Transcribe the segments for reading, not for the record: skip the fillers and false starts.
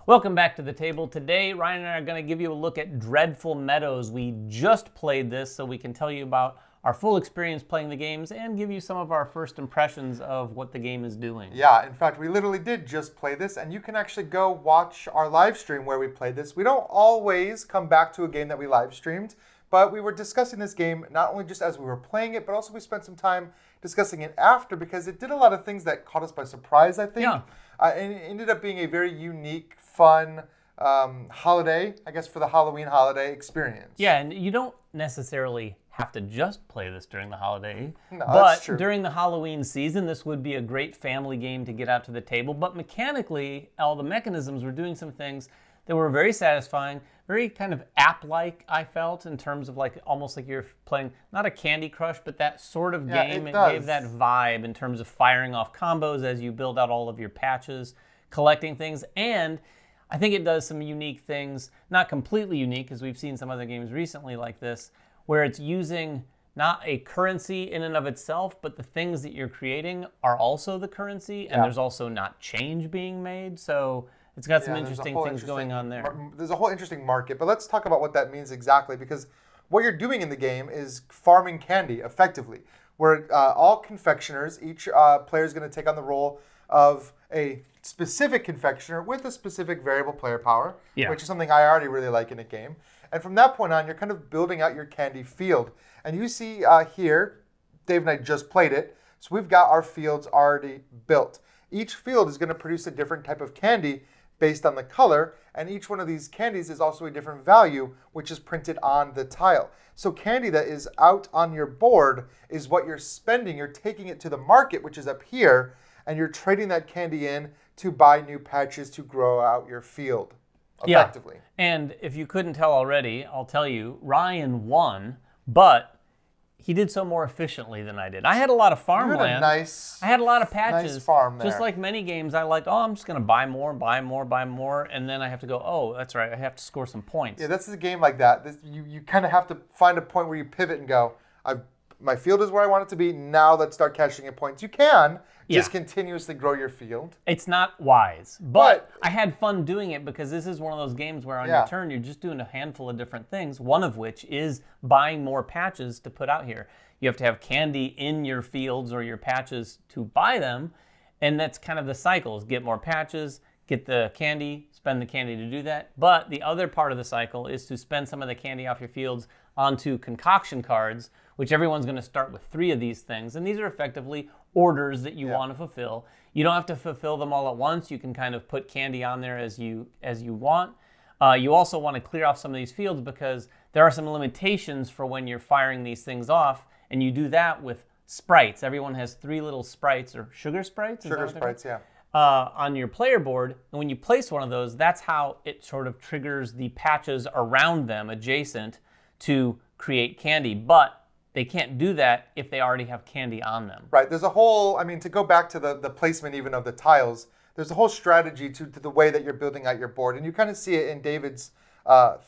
Welcome back to the table. Today, Ryan and I are going to give you a look at Dreadful Meadows. We just played this, so we can tell you about our full experience playing the games and give you some of our first impressions of what the game is doing. Yeah, in fact, we literally did just play this, and you can actually go watch our live stream where we played this. We don't always come back to a game that we live streamed, but we were discussing this game not only just as we were playing it, but also we spent some time discussing it after because it did a lot of things that caught us by surprise, I think. Yeah. And it ended up being a very unique, fun holiday, I guess, for the Halloween holiday experience. Yeah, and you don't necessarily have to just play this during the holiday. No, but that's true. During the Halloween season, this would be a great family game to get out to the table. But mechanically, all the mechanisms were doing some things that were very satisfying, very kind of app-like, I felt, in terms of like almost like you're playing, not a Candy Crush, but that sort of game. It gave that vibe in terms of firing off combos as you build out all of your patches, collecting things, and I think it does some unique things, not completely unique, because we've seen some other games recently like this, where it's using not a currency in and of itself, but the things that you're creating are also the currency, and there's also not change being made, so it's got some interesting things going on there. There's a whole interesting market, but let's talk about what that means exactly, because what you're doing in the game is farming candy, effectively, where all confectioners, each player is going to take on the role of a specific confectioner with a specific variable player power, which is something I already really like in a game. And from that point on, you're kind of building out your candy field. And you see here, Dave and I just played it, so we've got our fields already built. Each field is going to produce a different type of candy based on the color, and each one of these candies is also a different value, which is printed on the tile. So candy that is out on your board is what you're spending. You're taking it to the market, which is up here, and you're trading that candy in to buy new patches to grow out your field effectively. Yeah. And if you couldn't tell already, I'll tell you, Ryan won, but he did so more efficiently than I did. I had a lot of farmland. I had a lot of patches. Nice farm there. Just like many games, I like, I'm just going to buy more, and then I have to go, oh, that's right, I have to score some points. Yeah, that's a game like that. You kind of have to find a point where you pivot and go, my field is where I want it to be, now let's start cashing in points. You can just continuously grow your field. It's not wise, but I had fun doing it because this is one of those games where on your turn, you're just doing a handful of different things, one of which is buying more patches to put out here. You have to have candy in your fields or your patches to buy them, and that's kind of the cycles. Get more patches, get the candy, spend the candy to do that. But the other part of the cycle is to spend some of the candy off your fields onto concoction cards, which everyone's going to start with 3 of these things. And these are effectively orders that you want to fulfill. You don't have to fulfill them all at once. You can kind of put candy on there as you want. You also want to clear off some of these fields because there are some limitations for when you're firing these things off, and you do that with sprites. Everyone has 3 little sprites, or sugar sprites? Sugar sprites, on your player board, and when you place one of those, that's how it sort of triggers the patches around them adjacent to create candy. But they can't do that if they already have candy on them. Right. There's a whole, to go back to the placement even of the tiles, there's a whole strategy to the way that you're building out your board. And you kind of see it in David's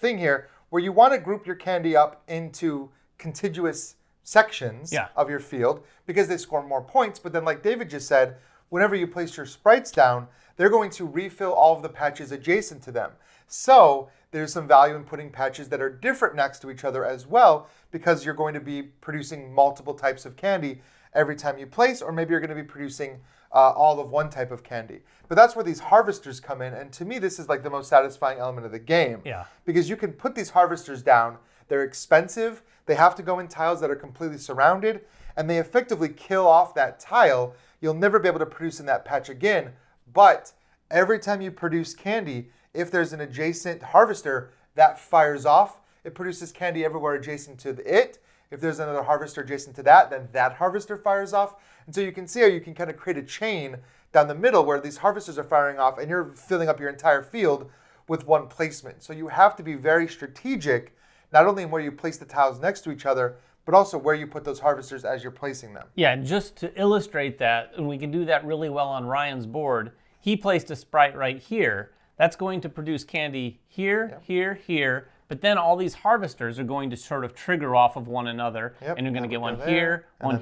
thing here, where you want to group your candy up into contiguous sections of your field because they score more points. But then like David just said, whenever you place your sprites down, they're going to refill all of the patches adjacent to them. So there's some value in putting patches that are different next to each other as well, because you're going to be producing multiple types of candy every time you place, or maybe you're going to be producing all of one type of candy. But that's where these harvesters come in, and to me this is like the most satisfying element of the game. Because you can put these harvesters down, they're expensive, they have to go in tiles that are completely surrounded, and they effectively kill off that tile. You'll never be able to produce in that patch again, but every time you produce candy, if there's an adjacent harvester, that fires off. It produces candy everywhere adjacent to it. If there's another harvester adjacent to that, then that harvester fires off. And so you can see how you can kind of create a chain down the middle where these harvesters are firing off and you're filling up your entire field with one placement. So you have to be very strategic, not only in where you place the tiles next to each other, but also where you put those harvesters as you're placing them. Yeah, just to illustrate that, and we can do that really well on Ryan's board, he placed a sprite right here. That's going to produce candy here, here, here, but then all these harvesters are going to sort of trigger off of one another, and you're going to get one here, one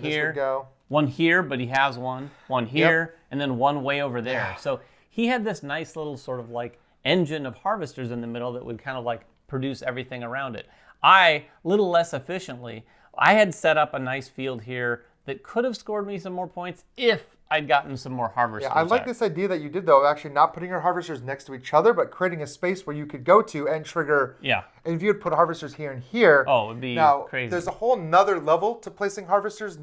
here, but he has one here, and then one way over there. So he had this nice little sort of like engine of harvesters in the middle that would kind of like produce everything around it. A little less efficiently, I had set up a nice field here that could have scored me some more points if I'd gotten some more harvesters. Yeah, I like this idea that you did, though, of actually not putting your harvesters next to each other, but creating a space where you could go to and trigger. Yeah. And if you had put harvesters here and here, oh, it'd be crazy. There's a whole nother level to placing harvesters.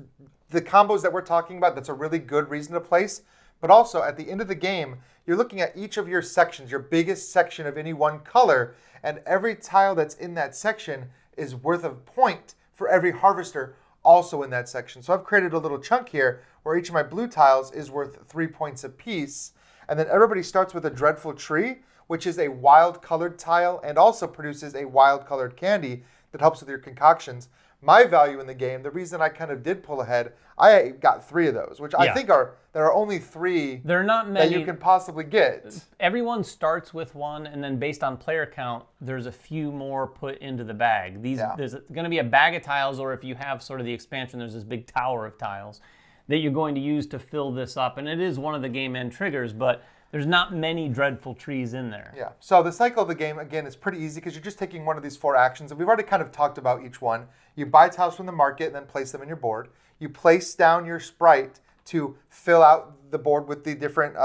The combos that we're talking about, that's a really good reason to place. But also, at the end of the game, you're looking at each of your sections, your biggest section of any one color, and every tile that's in that section is worth a point for every harvester also in that section. So I've created a little chunk here where each of my blue tiles is worth 3 points apiece. And then everybody starts with a dreadful tree, which is a wild colored tile and also produces a wild colored candy that helps with your concoctions. My value in the game, the reason I kind of did pull ahead, I got 3 of those, which I think there are only 3 They're not many that you can possibly get. Everyone starts with 1, and then based on player count, there's a few more put into the bag. There's going to be a bag of tiles, or if you have sort of the expansion, there's this big tower of tiles that you're going to use to fill this up. And it is one of the game end triggers, but there's not many dreadful trees in there. Yeah, so the cycle of the game, again, is pretty easy because you're just taking one of these 4 actions. And we've already kind of talked about each one. You buy tiles from the market and then place them in your board. You place down your sprite to fill out the board with the different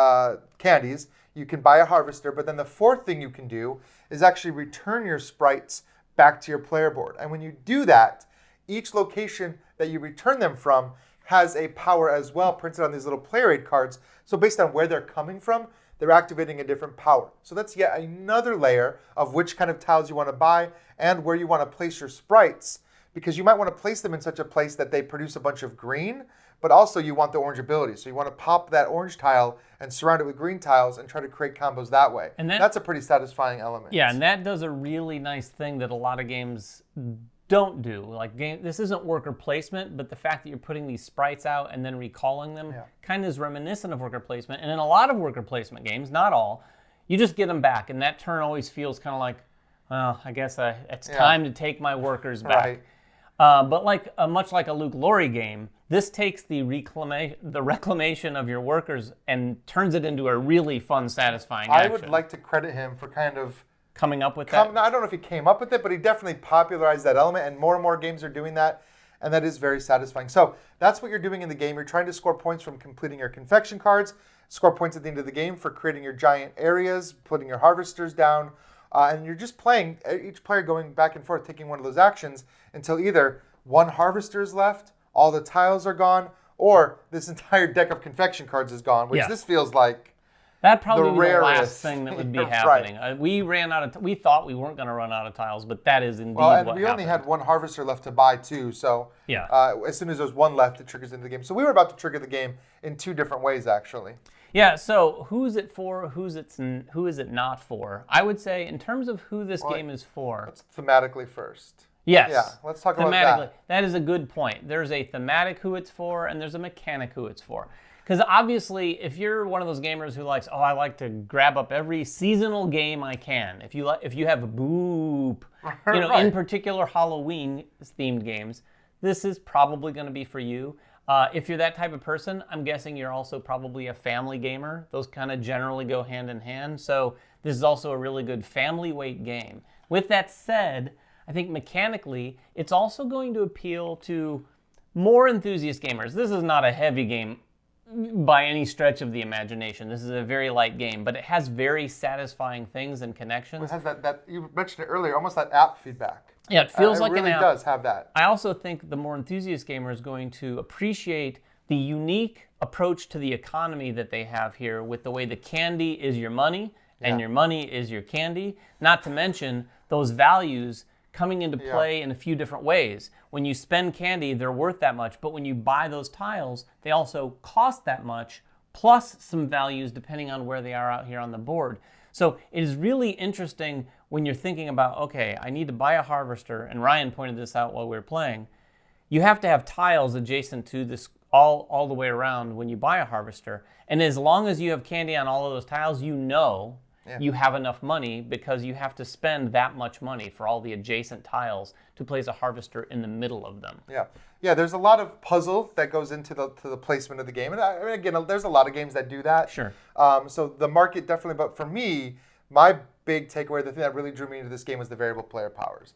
candies. You can buy a harvester, but then the 4th thing you can do is actually return your sprites back to your player board. And when you do that, each location that you return them from has a power as well printed on these little player aid cards. So based on where they're coming from, they're activating a different power. So that's yet another layer of which kind of tiles you want to buy and where you want to place your sprites, because you might want to place them in such a place that they produce a bunch of green, but also you want the orange ability. So you want to pop that orange tile and surround it with green tiles and try to create combos that way. And that's a pretty satisfying element. Yeah, and that does a really nice thing that a lot of games don't do. Like this isn't worker placement, but the fact that you're putting these sprites out and then recalling them kind of is reminiscent of worker placement. And in a lot of worker placement games, not all, you just get them back, and that turn always feels kind of like, well, I guess it's time to take my workers back. Right. But much like a Luke Laurie game, this takes the reclamation of your workers and turns it into a really fun, satisfying action. I would like to credit him for kind of coming up with that. I don't know if he came up with it, but he definitely popularized that element, and more games are doing that, and that is very satisfying. So that's what you're doing in the game. You're trying to score points from completing your confection cards, score points at the end of the game for creating your giant areas, putting your harvesters down, and you're just playing, each player going back and forth, taking one of those actions until either one harvester is left, all the tiles are gone, or this entire deck of confection cards is gone, which this feels like that'd probably be the last rarest thing that would be happening. Right. We ran out of. We thought we weren't going to run out of tiles, but that is indeed and what we happened. only had one harvester left to buy too. So as soon as there's one left, it triggers into the game. So we were about to trigger the game in 2 different ways, actually. Yeah. So who's it for? Who is it not for? I would say in terms of who this game is for. Let's thematically first. Yes. Yeah. Let's talk about that. That is a good point. There's a thematic who it's for, and there's a mechanic who it's for. Because obviously, if you're one of those gamers who likes, I like to grab up every seasonal game I can. If you have Boop, in particular Halloween-themed games, this is probably going to be for you. If you're that type of person, I'm guessing you're also probably a family gamer. Those kind of generally go hand in hand. So this is also a really good family weight game. With that said, I think mechanically, it's also going to appeal to more enthusiast gamers. This is not a heavy game by any stretch of the imagination. This is a very light game, but it has very satisfying things and connections. It has that you mentioned it earlier, almost that app feedback. Yeah, it feels like an app. It really does have that. I also think the more enthusiast gamer is going to appreciate the unique approach to the economy that they have here with the way the candy is your money and your money is your candy, not to mention those values coming into play in a few different ways. When you spend candy, they're worth that much, but when you buy those tiles, they also cost that much, plus some values depending on where they are out here on the board. So it is really interesting when you're thinking about, okay, I need to buy a harvester, and Ryan pointed this out while we were playing. You have to have tiles adjacent to this all the way around when you buy a harvester, and as long as you have candy on all of those tiles, you have enough money because you have to spend that much money for all the adjacent tiles to place a harvester in the middle of them. Yeah. There's a lot of puzzle that goes into the placement of the game, and again, there's a lot of games that do that. Sure. So the market definitely, but for me, my big takeaway, the thing that really drew me into this game was the variable player powers.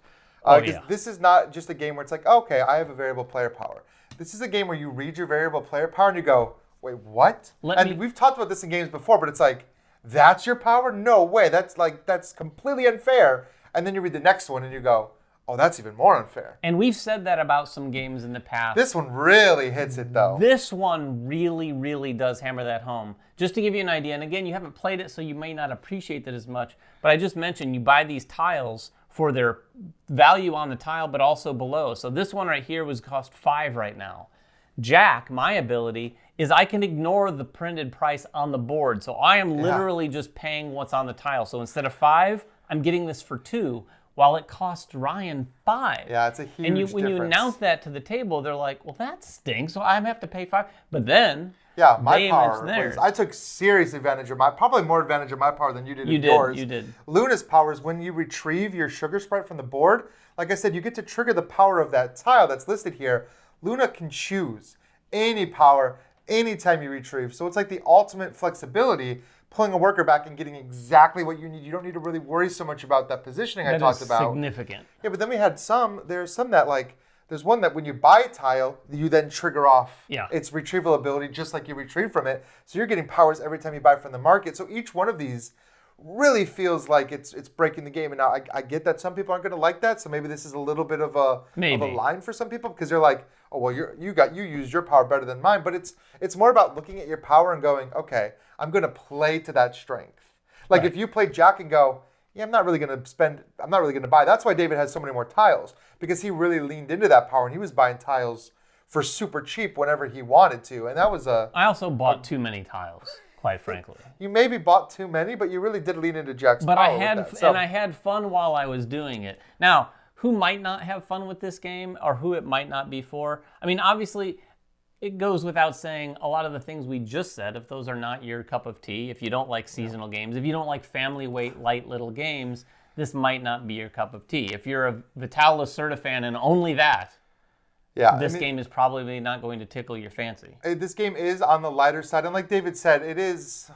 This is not just a game where it's like, okay, I have a variable player power. This is a game where you read your variable player power and you go, wait, what? We've talked about this in games before, but it's like, that's your power? No way. That's completely unfair. And then you read the next one and you go, oh, that's even more unfair. And we've said that about some games in the past. This one really hits it, though. This one really, really does hammer that home. Just to give you an idea, and again, you haven't played it, so you may not appreciate that as much, but I just mentioned you buy these tiles for their value on the tile, but also below. So this one right here was cost 5 right now. Jack, my ability, is I can ignore the printed price on the board. So I am literally just paying what's on the tile. So instead of 5, I'm getting this for 2. While it cost Ryan 5. Yeah, it's a huge difference. When you announce that to the table, they're like, well, that stinks, so I have to pay 5. But then, my power was, I took serious advantage of probably more advantage of my power than you did of yours. You did. Luna's power is when you retrieve your sugar sprite from the board. Like I said, you get to trigger the power of that tile that's listed here. Luna can choose any power anytime you retrieve. So it's like the ultimate flexibility, pulling a worker back and getting exactly what you need. You don't need to really worry so much about that positioning I talked about. That is significant. Yeah, but then we had there's some that there's one that when you buy a tile, you then trigger off its retrieval ability just like you retrieve from it. So you're getting powers every time you buy from the market. So each one of these really feels like it's breaking the game. And now I get that some people aren't going to like that. So maybe this is a little bit of a line for some people because they're like, oh, well, you used your power better than mine. But it's more about looking at your power and going, okay, I'm going to play to that strength. Like if you play Jack and go, yeah, I'm not really going to buy. That's why David has so many more tiles, because he really leaned into that power and he was buying tiles for super cheap whenever he wanted to. And that was I also bought too many tiles, quite frankly. You maybe bought too many, but you really did lean into Jack's power. But I had fun while I was doing it. Now, who might not have fun with this game or who it might not be for? I mean, obviously, it goes without saying a lot of the things we just said, if those are not your cup of tea, if you don't like seasonal games, if you don't like family weight, light little games, this might not be your cup of tea. If you're a Vital Lacerda fan and only that, this game is probably not going to tickle your fancy. This game is on the lighter side, and like David said, it is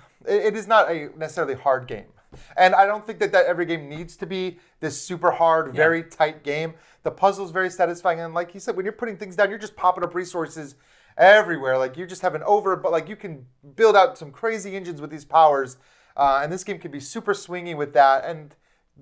not a necessarily hard game. And I don't think that every game needs to be this super hard, very tight game. The puzzle is very satisfying, and like he said, when you're putting things down, you're just popping up resources everywhere. Like you just have but like you can build out some crazy engines with these powers, and this game can be super swingy with that. And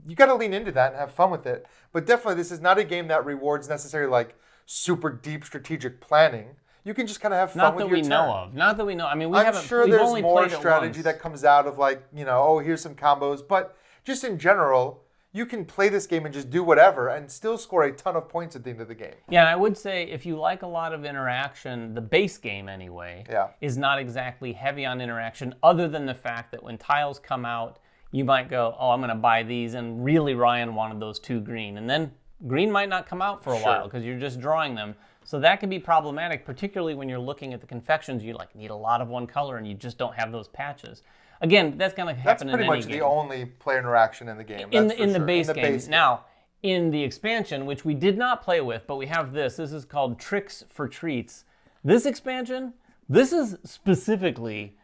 you got to lean into that and have fun with it. But definitely, this is not a game that rewards necessarily like super deep strategic planning. You can just kind of have fun with your turn. Not that we know. I mean, I'm sure there's more strategy that comes out of like, here's some combos. But just in general, you can play this game and just do whatever and still score a ton of points at the end of the game. Yeah, and I would say if you like a lot of interaction, the base game anyway, is not exactly heavy on interaction, other than the fact that when tiles come out, you might go, oh, I'm going to buy these, and really Ryan wanted those 2 green. And then green might not come out for a while because you're just drawing them. So that can be problematic, particularly when you're looking at the confections. You need a lot of one color and you just don't have those patches. Again, that's going to happen in any game. That's pretty much the only player interaction in the game. In the base game. Now, in the expansion, which we did not play with, but we have this. This is called Tricks for Treats. This expansion, this is specifically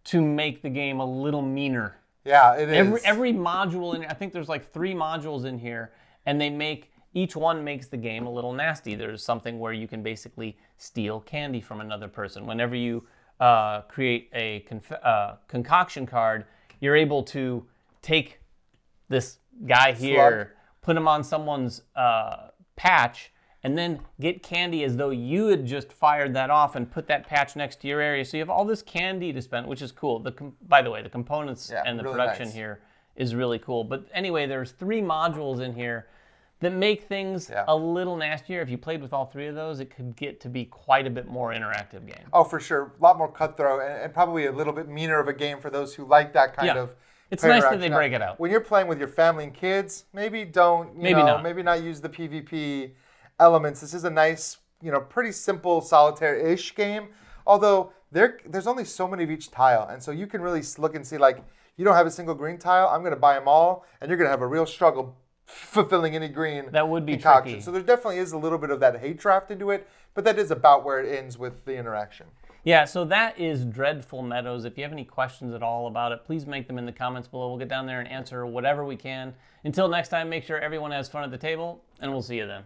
to make the game a little meaner. Yeah, it is. Every module I think there's like 3 modules in here, and each one makes the game a little nasty. There's something where you can basically steal candy from another person. Whenever you create a concoction card, you're able to take this guy here, put him on someone's patch, and then get candy as though you had just fired that off and put that patch next to your area. So you have all this candy to spend, which is cool. By the way, the components and the production here is really cool. But anyway, there's 3 modules in here that make things a little nastier. If you played with all 3 of those, it could get to be quite a bit more interactive game. Oh, for sure. A lot more cutthroat and probably a little bit meaner of a game for those who like that kind of It's nice that they break it out. When you're playing with your family and kids, maybe not use the PvP elements. This is a nice, pretty simple solitaire-ish game. Although there's only so many of each tile, and so you can really look and see, like, you don't have a single green tile, I'm going to buy them all, and you're going to have a real struggle fulfilling any green that would be concoction. tricky. So there definitely is a little bit of that hate draft into it, but that is about where it ends with the interaction. Yeah, so that is Dreadful Meadows. If you have any questions at all about it, please make them in the comments below. We'll get down there and answer whatever we can. Until next time, make sure everyone has fun at the table, and we'll see you then.